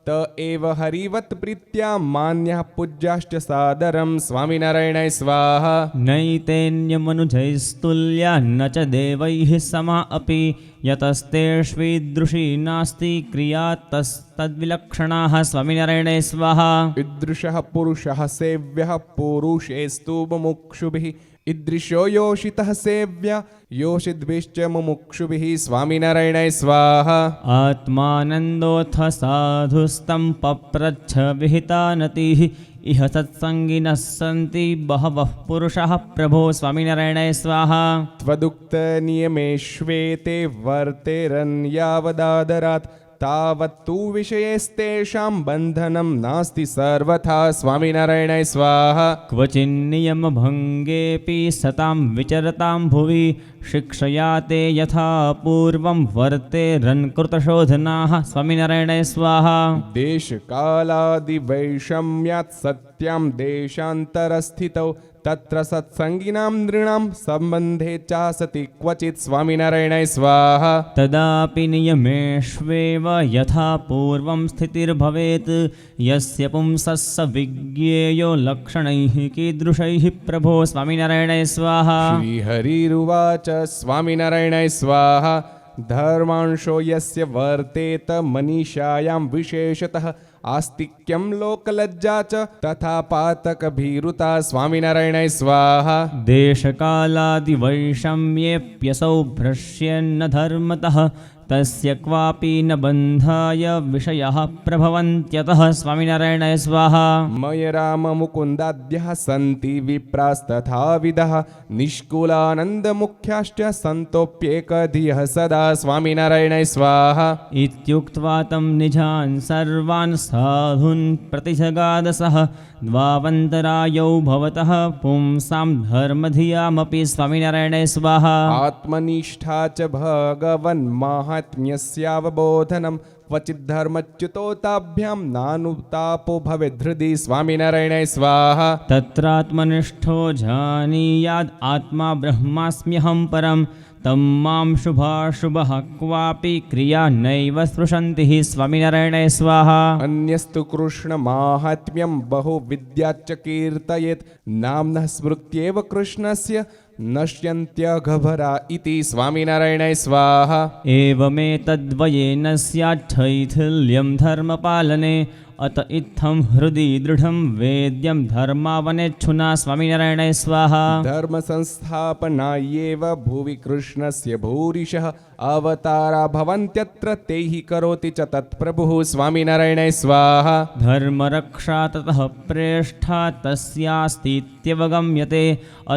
त एव हरिवत् प्रीत्या मान्यः पूज्याश्च सादरं स्वामिनारायणाय स्वाहा नैतेन्यमनुजैस्तुल्या न च देवैः समा अपि यतस्तेष्वीदृशी नास्ति क्रिया तस्तद्विलक्षणाः स्वामिनारायणाय स्वाहा ईदृशः पुरुषः सेव्यः पुरुषेस्तु मुमुक्षुभिः ईदृशो योषितः सेव्य योषिद्भिश्च मुमुक्षुभिः स्वामिनारायणाय स्वाहा आत्मानन्दोऽथ साधुस्तं पप्रच्छ विहिता नतिः इह सत्सङ्गिनः सन्ति बहवः पुरुषाः प्रभो स्वामिनारायणाय स्वाहा त्वदुक्तनियमेष्वेते वर्तेरन् यावदादरात् तावत्तु विषयेस्तेषां बन्धनं नास्ति सर्वथा स्वामिनारायणाय स्वाहा क्वचिन्नियमभङ्गेऽपि सतां विचरतां भुवि शिक्षया ते यथा पूर्वं वर्तेरन् कृतशोधनाः स्वामिनारायणाय स्वाहा देशकालादिवैषम्यात् सत्यां देशान्तरस्थितौ तत्र सत्सङ्गिनां नृणां सम्बन्धे चासति क्वचित् स्वामिनारायणाय स्वाहा तदापि नियमेष्वेव यथा पूर्वं स्थितिर्भवेत् यस्य पुंसः स विज्ञेयो लक्षणैः कीदृशैः प्रभो स्वामिनारायणाय स्वाहा श्रीहरिरुवाच स्वामिनारायणाय स्वाहा धर्मांशो यस्य वर्तेत मनीषायां विशेषतः आस्तिक्यं लोकलज्जा च तथा पातकभीरुता स्वामिनारायणाय स्वाहा देशकालादिवैषम्येऽप्यसौ भ्रश्यन्न धर्मतः तस्य क्वापि न बन्धाय विषयः प्रभवन्त्यतः स्वामिनारायणाय स्वाहा मय राममुकुन्दाद्यः सन्ति विप्रास्तथाविदः निष्कुलानन्दमुख्याश्च सन्तोऽप्येकधियः सदा स्वामिनारायणाय स्वाहा इत्युक्त्वा तं निजान् सर्वान् साधून् प्रतिजगादसः द्वावन्तरायौ भवतः पुंसां धर्मधियामपि स्वामिनारायणाय स्वाहा आत्मनिष्ठा च भगवन्माहात्म्यस्यावबोधनं क्वचिद्धर्मच्युतोताभ्यां नानुतापो भवेद्धृदि स्वामिनारायणाय स्वाहा तत्रात्मनिष्ठो जानीयाद् आत्मा ब्रह्मास्म्यहं परं तं मां शुभाशुभः क्वापि क्रिया नैव स्पृशन्ति हि स्वामिनारायणाय स्वाहा अन्यस्तु कृष्णमाहात्म्यं बहुविद्याच्च कीर्तयेत् नाम्नः स्मृत्येव कृष्णस्य नश्यन्त्यघभरा इति स्वामिनारायणाय स्वाहा एवमेतद्वयेन स्याच्छैथिल्यं धर्मपालने अत इत्थं हृदि दृढं वेद्यं धर्मावनेच्छुना स्वामिनारायणाय स्वाहा धर्मसंस्थापनायैव भुवि कृष्णस्य भूरिशः अवतारा भवन्त्यत्र ते हि करोति च तत्प्रभुः स्वामिनारायणाय स्वाहा धर्मरक्षा ततः प्रेष्ठा तस्यास्तीत्यवगम्यते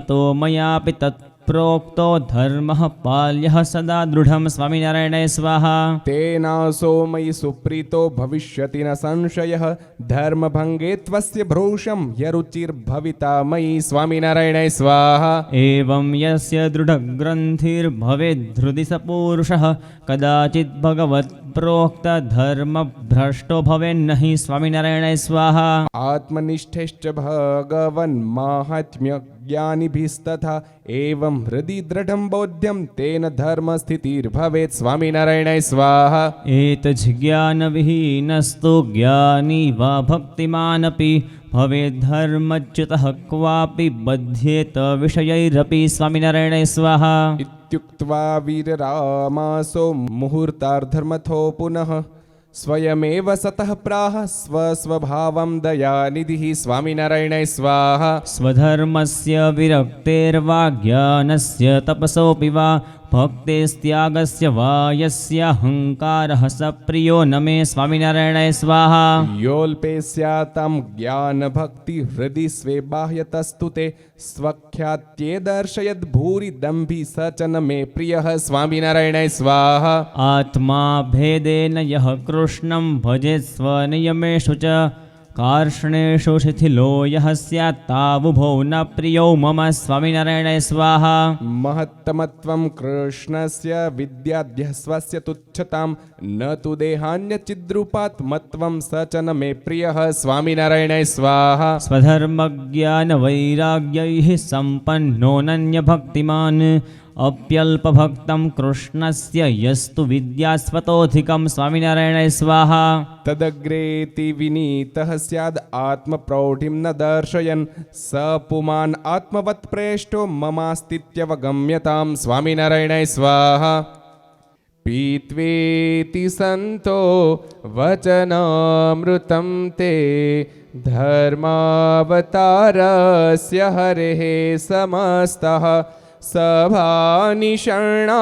अतो मयापि तत्प्रोक्तो धर्मः पाल्यः सदा दृढं स्वामिनारायणाय स्वाहा तेनासो मयि सुप्रीतो भविष्यति न संशयः धर्मभङ्गे त्वस्य भ्रूशं यरुचिर्भविता मयि स्वामिनारायणाय स्वाहा एवं यस्य दृढग्रन्थिर्भवेद्धृदि स पुरुषः कदाचित् भगवत्प्रोक्तधर्मभ्रष्टो भवेन्न हि स्वामिनारायणाय स्वाहा आत्मनिष्ठैश्च भगवन्माहात्म्यज्ञानिभिस्तथा एवं हृदि दृढं बोध्यं तेन धर्मस्थितिर्भवेत् स्वामिनारायणाय स्वाहा एतज्ज्ञानविहीनस्तु ज्ञानी वा भक्तिमानपि भवेद्धर्मच्युतः क्वापि बध्येत विषयैरपि स्वामिनारायणाय स्वाहा इत्युक्त्वा वीररामासो मुहूर्तार्धमथो पुनः स्वयमेव सतः प्राह स्वस्वभावं दयानिधिः स्वामिनारायणाय स्वाहा स्वधर्मस्य विरक्तेर्वा ज्ञानस्य तपसोऽपि वा भक्तेस्त्यागस्य वा यस्याहङ्कारः स प्रियो न मे स्वामिनारायणाय स्वाहा योऽल्पे स्यातां ज्ञानभक्ति हृदि स्वे बाह्यतस्तु ते स्वख्यात्ये दर्शयद् भूरि दम्भि स च न मे प्रियः स्वामिनारायणाय स्वाहा आत्मा भेदेन यः कृष्णं भजेत् स्वनियमेषु च कार्ष्णेषु शिथिलो यः स्यात् तावुभौ न प्रियो मम स्वामिनारायणाय स्वाहा महत्तमत्वं कृष्णस्य विद्याद्यः स्वस्य तुच्छतां न तु देहान्यचिद्रूपात् मत्वं स च न मे प्रियः स्वामिनारायणाय स्वाहा स्वधर्मज्ञानवैराग्यैः सम्पन्नोऽनन्यभक्तिमान् अप्यल्पभक्तं कृष्णस्य यस्तु विद्यास्वतोऽधिकं स्वामिनारायणाय स्वाहा तदग्रेति विनीतः स्याद् आत्मप्रौढिं न दर्शयन् स पुमान् आत्मवत् प्रेष्ठो ममास्तित्यवगम्यतां स्वामिनारायणाय स्वाहा पीत्वेति सन्तो वचनामृतं ते धर्मावतारस्य हरेः समस्तः सभानिषण्णा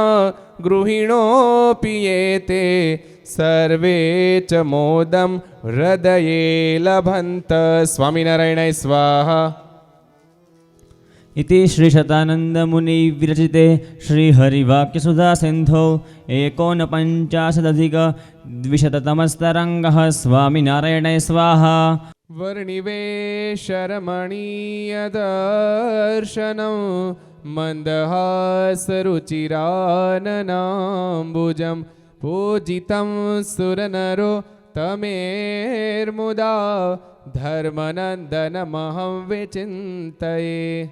ગૃહિણોऽपि एते સર્વે ચ મોદમ હૃદયે લભંત. સ્વામિનારાયણાય સ્વાહા. इति श्रीशतानन्दमुनिविरचिते श्रीहरिवाक्यसुधासिन्धौ 49,अधिक-द्विशततमस्तरङ्गः. स्वामिनारायणाय स्वाहा. વર્ણિવેશરમણીયદર્શनं મંદહાસરુચિરાનનાંબુજં પૂજિतं સુરનરો તમેર્મુદા ધર્મનંદનમહં વિચિંતયે.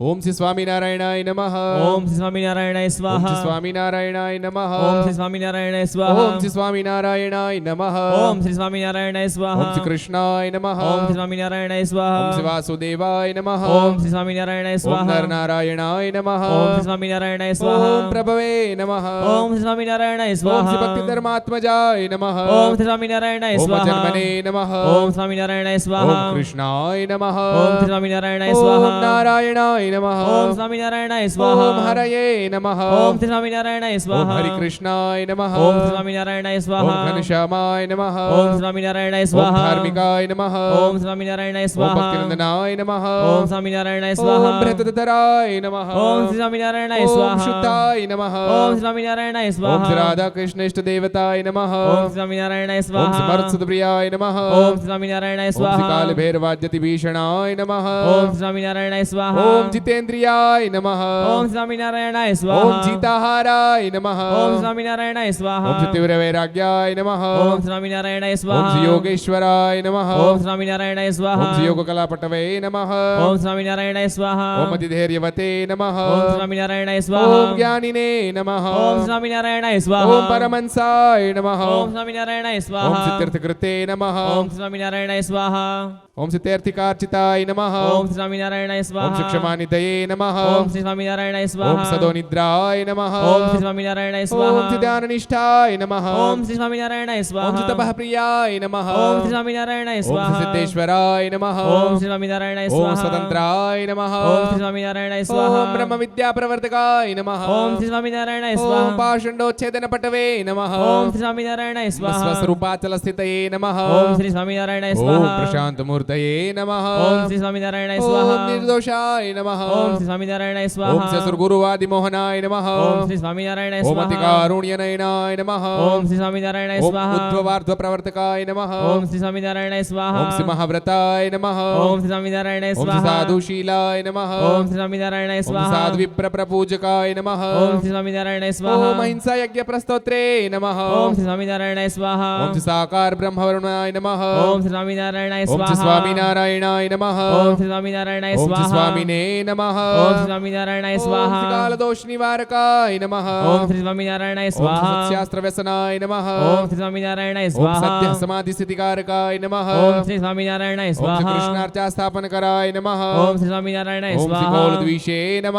ઓમ શ્રી સ્વામિનારાયણાય નમઃ. ઓમ શ્રી સ્વામિનારાયણાય ઓમ સ્વાહા. શ્રી સ્વામિનારાયણાય નમઃ. ઓમ શ્રી સ્વામિનારાયણાય સ્વાહા. ઓમ શ્રી સ્વામિનારાયણાય નમઃ. ઓમ શ્રી સ્વામિનારાયણાય સ્વાહા. ઓમ શ્રી કૃષ્ણાય નમઃ. ઓમ શ્રી સ્વામિનારાયણાય ઓમ સ્વાહા. શ્રી વાસુદેવાય નમઃ. ઓમ શ્રી સ્વામિનારાયણાય ઓમ સ્વાહા. નરનારાયણાય નમઃ. ઓમ શ્રી સ્વામિનારાયણાય ઓમ સ્વાહા. પ્રભવે નમઃ. ઓમ શ્રી સ્વામિનારાયણાય ઓમ શ્રી સ્વાહા. ભક્તિધર્માત્મજાય નમઃ. ઓમ શ્રી સ્વામિનારાયણાય ઓમ સ્વાહા. જન્મને નમઃ. ઓમ સ્વામિનારાયણાય ઓમ સ્વાહા. કૃષ્ણાય નમઃ. ઓમ શ્રી સ્વામિનારાયણાય ઓમ સ્વાહા. નારાયણાય નમઃ. ઓમ સ્વામિનારાયણાય ઓમ સ્વાહા. હરયે નમઃ. ઓમ શ્રી સ્વામિનારાયણાય ઓમ સ્વાહા. હરિકૃષ્ણાય નમઃ. ઓમ શ્રી સ્વામિનારાયણાય ઓમ સ્વાહા. ઘનશ્યામાય નમઃ. ઓમ સ્વામિનારાયણાય ઓમ સ્વાહા. ધાર્મિકાય નમઃ. ઓમ સ્વામિનારાયણાય ઓમ સ્વાહા. ભક્તિનંદનાય નમઃ. ઓમ સ્વામિનારાયણાય ઓમ સ્વાહા. બૃહદધરાય નમઃ. ઓમ શ્રી સ્વામિનારાયણાય ઓમ સ્વાહા. શુદ્ધાય નમઃ. ઓમ સ્વામિનારાયણાય ઓમ સ્વાહા. રાધા કૃષ્ણ ઇષ્ટ દેવતાય નમઃ. ઓમ સ્વામિનારાયણાય ઓમ સ્વાહા. સમર્થસુતપ્રિયાય નમઃ. ઓમ સ્વામિનારાયણાય ઓમ સ્વાહા. કાલ ભૈરવાદ્યતિ ભીષણાય નમઃ. ઓમ સ્વામિનારાયણાય સ્વાહા. ઓમ જીતેન્દ્રિયાય નમઃ. ઓમ સ્વામિનારાયણાય ઓમ સ્વાહા. જીતાહારાય નમઃ. ઓમ સ્વામિનારાયણાય સ્વાહા. ઓમ તીવ્ર વૈરાગ્યાય નમઃ. ઓમ સ્વામિનારાયણાય ઓમ સ્વાહા. યોગેશ્વરાય નમઃ. ઓમ સ્વામિનારાયણાય ઓમ સ્વાહા. યોગકલાપટવે નમઃ. ઓમ સ્વામિનારાયણાય સ્વાહા. ઓમ અતિધૈર્યવતે નમઃ. ઓમ સ્વામિનારાયણાય ઓમ સ્વાહા. જ્ઞાનિને નમઃ. ઓમ સ્વામિનારાયણાય સ્વાહા. ઓમ પરમંસાય નમઃ. ઓમ સ્વામિનારાયણાય ઓમ સ્વાહા. સિદ્ધર્થકૃતે નમઃ. ઓમ સ્વામિનારાયણાય સ્વાહા. ઓમ સિદ્ધર્થિકાર્ચિતાય નમઃ. ઓમ સ્વામિનારાયણાય ઓમ સ્વાહા. ક્ષમાનિધયે નમઃ. ઓમ શ્રી સ્વામિનારાયણાય ઓમ સ્વાહા. સદોનિદ્રાય નમઃ. ઓમ શ્રી સ્વામિનારાયણાય ઓમ સ્વાહા. ધ્યાનનિષ્ઠાય નમઃ. ઓમ શ્રી સ્વામિનારાયણાય ઓમ સ્વાહા. તપઃપ્રિયાય નમઃ. ઓમ શ્રી સ્વામિનારાયણાય ઓમ સ્વાહા. સિદ્ધેશ્વરાય નમઃ. ઓમ શ્રી સ્વામિનારાયણાય ઓમ સ્વાહા. સ્વતંત્રાય નમઃ. ઓમ શ્રી સ્વામિનારાયણાય ઓમ સ્વાહા. બ્રહ્મ વિદ્યા પ્રવર્તકાય નમઃ. ઓમ શ્રી સ્વામિનારાયણાય ઓમ સ્વાહા. પાષંડોચ્છેદન પટવે નમઃ. ઓમ શ્રી સ્વામિનારાયણાય સ્વાહા. સ્વસ્વરૂપાચલ સ્થિતયે નમઃ. ઓમ શ્રી સ્વામિનારાયણાય ઓમ સ્વાહા. પ્રશાંત મૂર્તયે નમઃ. ઓમ શ્રી સ્વામિનારાયણાય ઓમ સ્વાહા. નિર્દોષાય નમઃ. ઓમ શ્રી સ્વામિનારાયણાય ઓમ સ્વાહા. સસુરગુરુવાદિમોહનાય નમઃ. ઓમ શ્રી સ્વામિનારાયણાય ઓમ સ્વાહા. અતિકારુણ્યનયનાય નમઃ. ઓમ શ્રી સ્વામિનારાયણાય ઓમ સ્વાહા. ઉદ્ધવાર્ધ પ્રવર્તકાય નમઃ. ઓમ શ્રી સ્વામિનારાયણાય સ્વાહા. ઓમ શ્રી મહાવ્રતાય નમઃ. ઓમ શ્રી સ્વામિનારાયણાય ઓમ શ્રી સ્વાહા. સાધુશીલાય નમઃ. ઓમ શ્રી સ્વામિનારાયણાય ઓમ સ્વાહા. સાધ્વિપ્ર પ્રપૂજકાય નમઃ. ઓમ શ્રી સ્વામિનારાયણાય સ્વાહા. ઓમ અહિંસા યજ્ઞ પ્રસ્તોત્રે નમઃ. ઓમ શ્રી સ્વામિનારાયણાય સ્વાહા. ઓમ શ્રી સાકાર બ્રહ્મવરુણાય નમઃ. ઓમ શ્રી સ્વામિનારાયણાય ઓમ શ્રી સ્વાહા. સ્વામિનારાયણાય નમઃ. ઓમ શ્રી સ્વામિનારાયણાય ઓમ શ્રી સ્વાહા. સ્વામિને નમઃ. ઓમ શ્રી સ્વામિનારાયણાય ઓમ શ્રી સ્વાહા. કાલદોષ નિવારકાય નમઃ. ઓમ શ્રી સ્વામિનારાયણાય ઓમ શ્રી સ્વાહા. સત્યાસ્ત્ર વ્યસનાય નમઃ. ઓમ શ્રી સ્વામિનારાયણાય ઓમ સ્વાહા. સત્ય સમાધિ સ્થિતિકારકાય નમઃ. ઓમ શ્રી સ્વામિનારાયણાય ઓમ શ્રી સ્વાહા. કૃષ્ણાર્ચા સ્થાપન કરાય નમઃ. ઓમ શ્રી સ્વામિનારાયણાય ઓમ શ્રી સ્વાહા. કોલદ્વિષે નમઃ.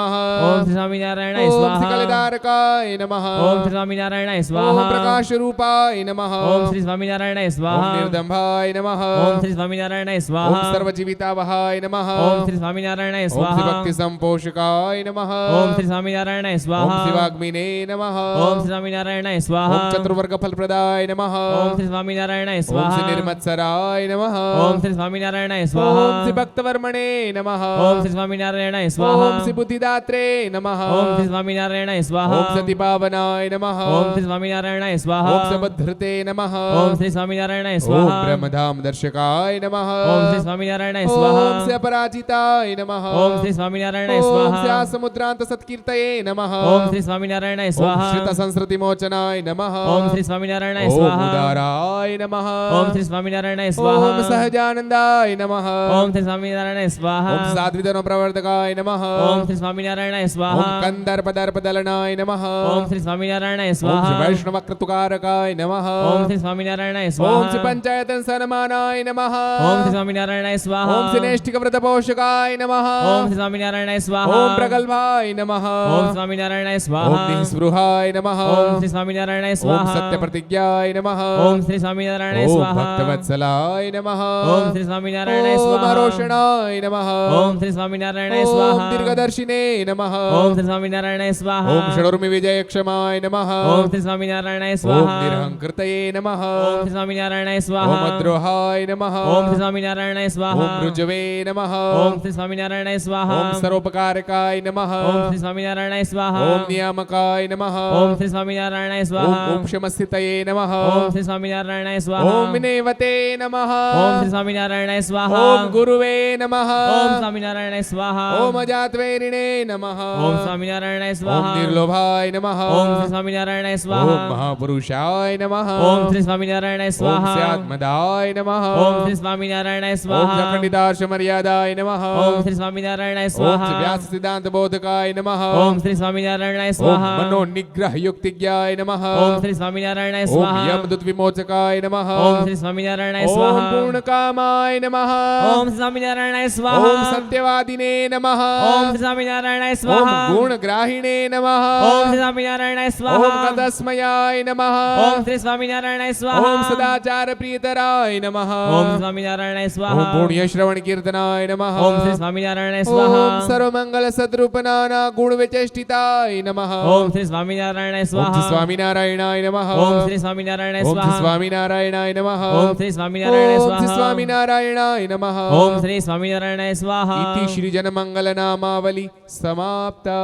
ઓમ શ્રી સ્વામિનારાયણાય ઓમ શ્રી સ્વાહા. કલિદારકાય નમઃ. ઓમ શ્રી સ્વામિનારાયણાય ઓમ સ્વાહા. પ્રકાશ રૂપાય નમઃ. ઓમ શ્રી સ્વામિનારાયણાય ઓમ સ્વાહા. નિર્દંભાય નમઃ. ઓમ શ્રી સ્વામિનારાયણાય ઓમ સ્વાહા. સર્વજીવિતાવહાય નમઃ. ઓમ શ્રી સ્વામિનારાયણાય ઓમ શ્રી સ્વાહા. ભક્તિ સંપોષકાય નમઃ. ઓમ શ્રી સ્વામિનારાયણાય ઓમ સ્વાહા. શ્રી વાગ્મીને નમઃ. ઓમ શ્રી સ્વામિનારાયણાય ઓમ સ્વાહા. ચતુર્વર્ગ ફલપ્રદાય નમઃ. ઓમ શ્રી સ્વામિનારાયણાય ઓમ શ્રી સ્વાહા. નિર્મત્સરાય નમઃ. ઓમ શ્રી સ્વામિનારાયણાય ઓમ સ્વાહા. શ્રી ભક્તવર્મણે નમઃ. ઓમ શ્રી સ્વામિનારાયણાય ઓમ સ્વાહા. શ્રી બુદ્ધિદાત્રે નમઃ. ઓમ શ્રી સ્વામિનારાયણાય સ્વાહા. ઓમ સતીપાવનાય નમઃ. ઓમ શ્રી સ્વામિનારાયણાય ઓમ સ્વાહા. સબદ્ધૃતે નમઃ. ઓમ શ્રી સ્વામિનારાયણાય ઓમ સ્વાહા. બ્રહ્મધામ દર્શકાય નમઃ. ઓમ શ્રી સ્વામિનારાયણાય ઓમ સ્વાહા. શ્રી અપરાજિતાય નમઃ. ઓમ શ્રી સ્વામિનારાયણાય ઓમ સ્વાહા. શ્રી સમુદ્રાંત સત્કીર્તયે નમઃ. ઓમ શ્રી સ્વામિનારાયણાય ઓમ સ્વાહા. શ્રિત સંસ્કૃતિ મોચનાય નમઃ. ઓમ શ્રી સ્વામિનારાયણાય ઓમ સ્વાહા. ઉદારાય નમઃ. ઓમ શ્રી સ્વામિનારાયણાય ઓમ સ્વાહા. સહજાનંદાય નમઃ. ઓમ શ્રી સ્વામિનારાયણાય સ્વાહા. ઓમ સાધ્વિતનો પ્રવર્તકાય નમઃ. ઓમ શ્રી સ્વામિનારાયણાય ઓમ સ્વાહા. કંદર્પદર્પદલનાય નમઃ. ઓમ શ્રી સ્વામિનારાયણાય ઓમ શ્રી સ્વાહા. વૈષ્ણવક્રતુકારકાય નમઃ. ઓમ શ્રી સ્વામિનારાયણાય ઓમ સ્વાહા. શ્રી પંચાયતન સન્માનાય નમઃ. ઓમ શ્રી સ્વામિનારાયણાય સ્વાહા. ઓમ સિનેષ્ટિક વ્રત પોષકાય નમઃ. ઓમ શ્રી સ્વામિનારાયણાય સ્વાહા. ઓમ પ્રગલ્ભાય નમઃ. ઓમ સ્વામિનારાયણાય ઓમ સ્વાહા. નિઃસ્પૃહાય નમઃ. ઓમ શ્રી સ્વામિનારાયણાય ઓમ સ્વાહા. સત્ય પ્રતિજ્ઞાય નમઃ. ઓમ શ્રી સ્વામિનારાયણાય ઓમ સ્વાહા. ભક્તવત્સલાય નમઃ. ઓમ શ્રી સ્વામિનારાયણાય ઓમ સ્વાહા. અરોષણાય નમઃ. ઓમ શ્રી સ્વામિનારાયણાય ઓમ સ્વાહા. દીર્ઘદર્શિને નમઃ. ઓમ શ્રી સ્વામિનારાયણાય સ્વાહા. ઓમ ષડોર્મિ વિજયક્ષમાય નમઃ. ઓમ શ્રી સ્વામિનારાયણાય ઓમ સ્વાહા. નિરહંકૃતયે નમઃ. ઓમ શ્રી સ્વામિનારાયણાય ઓમ સ્વાહા. અદ્રોહાય નમઃ. ઓમ શ્રી સ્વામિનારાયણાય ઓમ સ્વાહા. મૃજવે નમઃ. ઓમ શ્રી સ્વામિનારાયણાય સ્વાહા. ઓમ સર્વોપકારકાય નમઃ. ઓમ શ્રી સ્વામિનારાયણાય સ્વાહા. ઓમ નિયામકાય નમઃ. ઓમ શ્રી સ્વામિનારાયણાય ઓમ સ્વાહા. ઉપશમસ્થિતયે નમઃ. ઓમ શ્રી સ્વામિનારાયણાય સ્વાહા. ઓમ વિનેવતે નમઃ. ઓમ શ્રી સ્વામિનારાયણાય સ્વાહા. ઓમ ગુરુવે નમઃ. ઓમ સ્વામિનારાયણાય સ્વાહા. ઓમ અજાતવૈરિણે નમઃ. ઓમ સ્વામિનારાયણાય ઓમ સ્વાહા. નિર્લોભાય નમઃ. ઓમ શ્રી સ્વામિનારાયણાય ઓમ સ્વાહા. મહાપુરુષાય નમઃ. ઓમ શ્રી સ્વામિનારાયણાય ઓમ સ્વાહા. સ્યાત્મદાય નમઃ. ઓમ શ્રી સ્વામિનારાયણાય ઓમ સ્વાહા. જખંડિતાર્ષ મર્યાદાય નમઃ. ઓમ શ્રી સ્વામિનારાયણાય ઓમ સ્વાહા. વ્યાસ સિદ્ધાંત બોધકાય નમઃ. ઓમ શ્રી સ્વામિનારાયણાય ઓમ સ્વાહા. મનો નિગ્રહ યુક્તિજ્ઞાય નમઃ. ઓમ શ્રી સ્વામિનારાયણાય ઓમ સ્વાહા. યમદૂત વિમોચકાય નમઃ. ઓમ શ્રી સ્વામિનારાયણાય ઓમ સ્વાહા. પૂર્ણકામાય નમઃ. ઓમ શ્રી સ્વામિનારાયણાય ઓમ સ્વાહા. સત્યવાદિને નમઃ. ઓમ શ્રી સ્વામિનારાયણાય ઓમ સ્વાહા. ગુણગ્રાહિણે નમઃ. ઓમ શ્રી સ્વામિનારાયણાય ઓમ સ્વાહા. કદસ્મયાય નમઃ. ઓમ શ્રી સ્વામિનારાયણાય સ્વાહા. ઓમ સદાચાર પ્રિયતરાય નમઃ. ઓમ સ્વામિનારાયણાય ઓમ સ્વાહા. પુણ્ય શ્રવણ કીર્તનાય નમઃ. ઓમ શ્રી સ્વામિનારાયણાય ઓમ સ્વાહા. સર્વમંગલ સદરૂપનાના ગુણ વિચેષ્ટિતાય નમઃ. ઓમ શ્રી સ્વામિનારાયણાય ઓમ શ્રી સ્વાહા. સ્વામિનારાયણાય નમઃ. ઓમ શ્રી સ્વામિનારાયણાય ઓમ શ્રી સ્વાહા. સ્વામિનારાયણાય નમઃ. ઓમ શ્રી સ્વામિનારાયણાય ઓમ શ્રી સ્વાહા. સ્વામિનારાયણાય નમઃ. ઓમ શ્રી સ્વામિનારાયણાય સ્વાહા. इति श्री जनमंगल नामावली समाप्ता.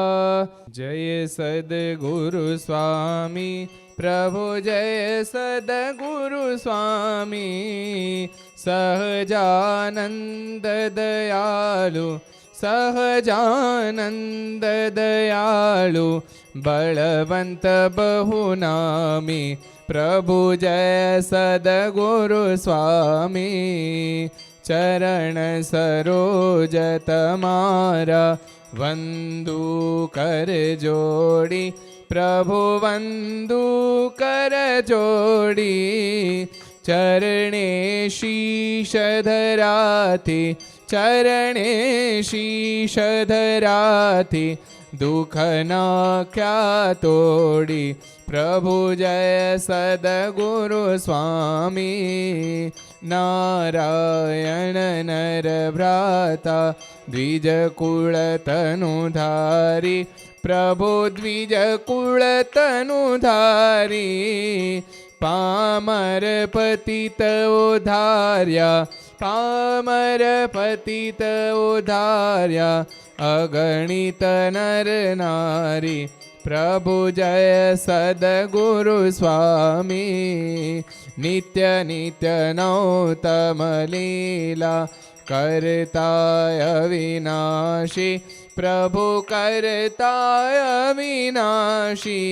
जय सद्गुरु स्वामी प्रभु जय सद्गुरु स्वामी. सहजानंद दयालु सहजानंद दयालु बलवंत बहुनामी प्रभु जय सद्गुरु स्वामी. चरण सरोज तमारा वंदु कर जोड़ी प्रभु वंदु कर जोड़ी. चरणे शीश धराति चरणे शीश धराति दुख ना क्या तोड़ी प्रभु जय सद्गुरु स्वामी. नारायण नर भ्राता द्विज कुल तनुधारी प्रभु द्विज कुल तनुधारी. पामर पतित उधार्या पामर पतित उधार्या अगणित नर नारी प्रभु जय सद्गुरु स्वामी. नित्य नित्य नौतम लीला करताय अविनाशी प्रभु करताय अविनाशी.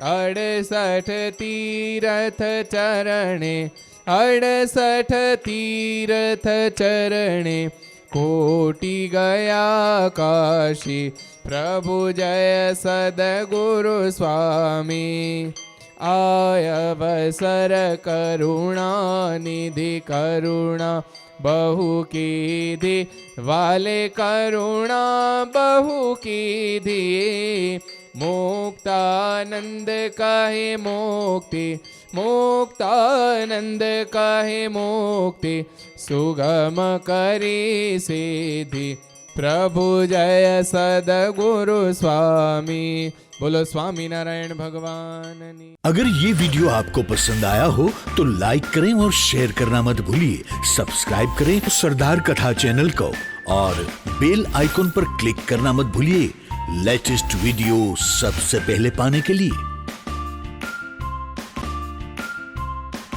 68 तीरथ चरणे 68 तीरथ चरणे कोटि गया काशी प्रभु जय सद्गुरु स्वामी. आय अवसर करुणा निधि करुणा बहु कीधी वाले करुणा बहु कीधी. मुक्तानंद कहे मुक्ति मुक्तानंद कहे मुक्ति सुगम करी सिद्धि प्रभु जय सद्गुरु स्वामी. बोलो स्वामीनारायण भगवान की. अगर ये वीडियो आपको पसंद आया हो तो लाइक करें और शेयर करना मत भूलिए. सब्सक्राइब करें सरदार कथा चैनल को और बेल आइकॉन पर क्लिक करना मत भूलिए लेटेस्ट वीडियो सबसे पहले पाने के लिए.